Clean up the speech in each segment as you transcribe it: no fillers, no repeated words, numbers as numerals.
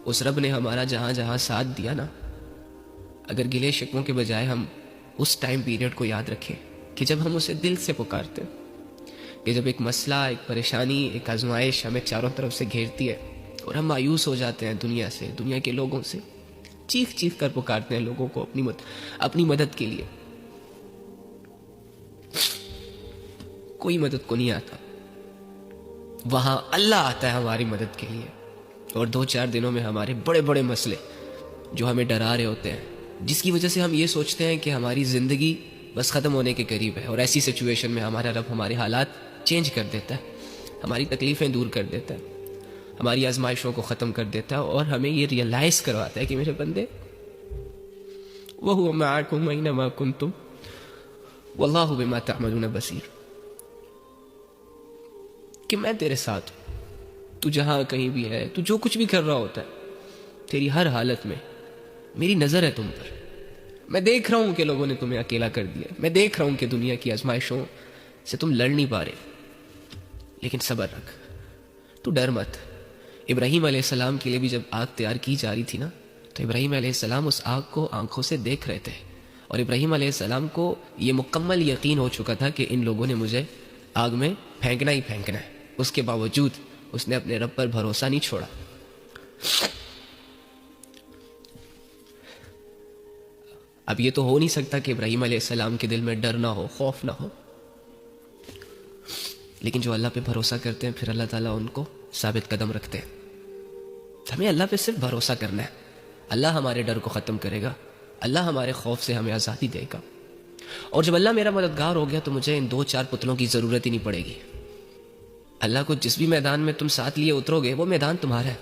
اس رب نے ہمارا جہاں جہاں ساتھ دیا نا، اگر گلے شکووں کے بجائے ہم اس ٹائم پیریڈ کو یاد رکھیں کہ جب ہم اسے دل سے پکارتے، کہ جب ایک مسئلہ، ایک پریشانی، ایک آزمائش ہمیں چاروں طرف سے گھیرتی ہے اور ہم مایوس ہو جاتے ہیں دنیا سے، دنیا کے لوگوں سے، چیخ چیخ کر پکارتے ہیں لوگوں کو اپنی مدد کے لیے، کوئی مدد کو نہیں آتا، وہاں اللہ آتا ہے ہماری مدد کے لیے، اور 2-4 دنوں میں ہمارے بڑے بڑے مسئلے جو ہمیں ڈرا رہے ہوتے ہیں، جس کی وجہ سے ہم یہ سوچتے ہیں کہ ہماری زندگی بس ختم ہونے کے قریب ہے، اور ایسی سچویشن میں ہمارا رب ہمارے حالات چینج کر دیتا ہے، ہماری تکلیفیں دور کر دیتا ہے، ہماری آزمائشوں کو ختم کر دیتا ہے، اور ہمیں یہ ریئلائز کرواتا ہے کہ میرے بندے وَهُوَ مَعَكُمْ أَيْنَمَا كُنْتُمْ وَاللَّهُ بِمَا تَعْمَلُونَ بَصِيرٌ، کہ میں تیرے ساتھ ہوں، تو جہاں کہیں بھی ہے، تو جو کچھ بھی کر رہا ہوتا ہے، تیری ہر حالت میں میری نظر ہے تم پر، میں دیکھ رہا ہوں کہ لوگوں نے تمہیں اکیلا کر دیا، میں دیکھ رہا ہوں کہ دنیا کی آزمائشوں سے تم لڑ نہیں پا رہے، لیکن صبر رکھ، تو ڈر مت۔ ابراہیم علیہ السلام کے لیے بھی جب آگ تیار کی جا رہی تھی نا، تو ابراہیم علیہ السلام اس آگ کو آنکھوں سے دیکھ رہے تھے، اور ابراہیم علیہ السلام کو یہ مکمل یقین ہو چکا تھا کہ ان لوگوں نے مجھے آگ میں پھینکنا ہی پھینکنا ہے، اس کے باوجود اس نے اپنے رب پر بھروسہ نہیں چھوڑا۔ اب یہ تو ہو نہیں سکتا کہ ابراہیم علیہ السلام کے دل میں ڈر نہ ہو، خوف نہ ہو، لیکن جو اللہ پہ بھروسہ کرتے ہیں پھر اللہ تعالیٰ ان کو ثابت قدم رکھتے ہیں۔ ہمیں اللہ پہ صرف بھروسہ کرنا ہے، اللہ ہمارے ڈر کو ختم کرے گا، اللہ ہمارے خوف سے ہمیں آزادی دے گا، اور جب اللہ میرا مددگار ہو گیا تو مجھے ان 2-4 پتلوں کی ضرورت ہی نہیں پڑے گی۔ اللہ کو جس بھی میدان میں تم ساتھ لیے اترو گے وہ میدان تمہارا ہے،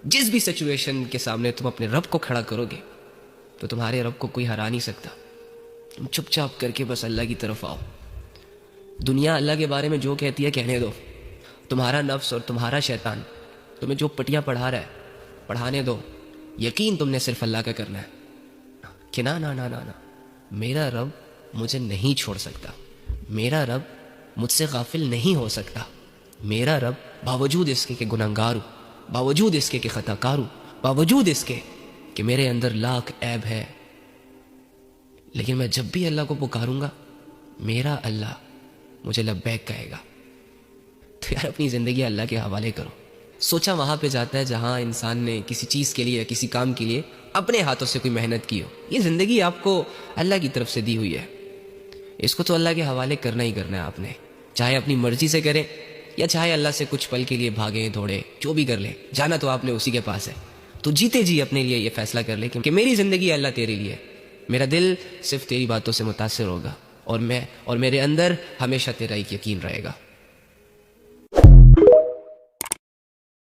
جس بھی سچویشن کے سامنے تم اپنے رب کو کھڑا کرو گے تو تمہارے رب کو کوئی ہرا نہیں سکتا۔ تم چپ چاپ کر کے بس اللہ کی طرف آؤ، دنیا اللہ کے بارے میں جو کہتی ہے کہنے دو، تمہارا نفس اور تمہارا شیطان تمہیں جو پٹیاں پڑھا رہا ہے پڑھانے دو، یقین تم نے صرف اللہ کا کرنا ہے کہ نا نا نا نا نا میرا رب مجھے نہیں چھوڑ سکتا، میرا رب مجھ سے غافل نہیں ہو سکتا، میرا رب باوجود اس کے کہ گنہگار ہوں، باوجود اس کے کہ خطا کار ہوں، باوجود اس کے کہ میرے اندر لاکھ عیب ہے، لیکن میں جب بھی اللہ کو پکاروں گا میرا اللہ مجھے لبیک کہے گا۔ تو یار اپنی زندگی اللہ کے حوالے کرو۔ سوچا وہاں پہ جاتا ہے جہاں انسان نے کسی چیز کے لیے، کسی کام کے لیے اپنے ہاتھوں سے کوئی محنت کی ہو، یہ زندگی آپ کو اللہ کی طرف سے دی ہوئی ہے، اس کو تو اللہ کے حوالے کرنا ہی کرنا ہے آپ نے، چاہے اپنی مرضی سے کریں یا چاہے اللہ سے کچھ پل کے لیے بھاگیں دوڑیں، جو بھی کر لیں، جانا تو آپ نے اسی کے پاس ہے، تو جیتے جی اپنے لیے یہ فیصلہ کر لیں کہ میری زندگی اللہ تیرے لیے، میرا دل صرف تیری باتوں سے متاثر ہوگا، اور میرے اندر ہمیشہ تیرا ایک یقین رہے گا۔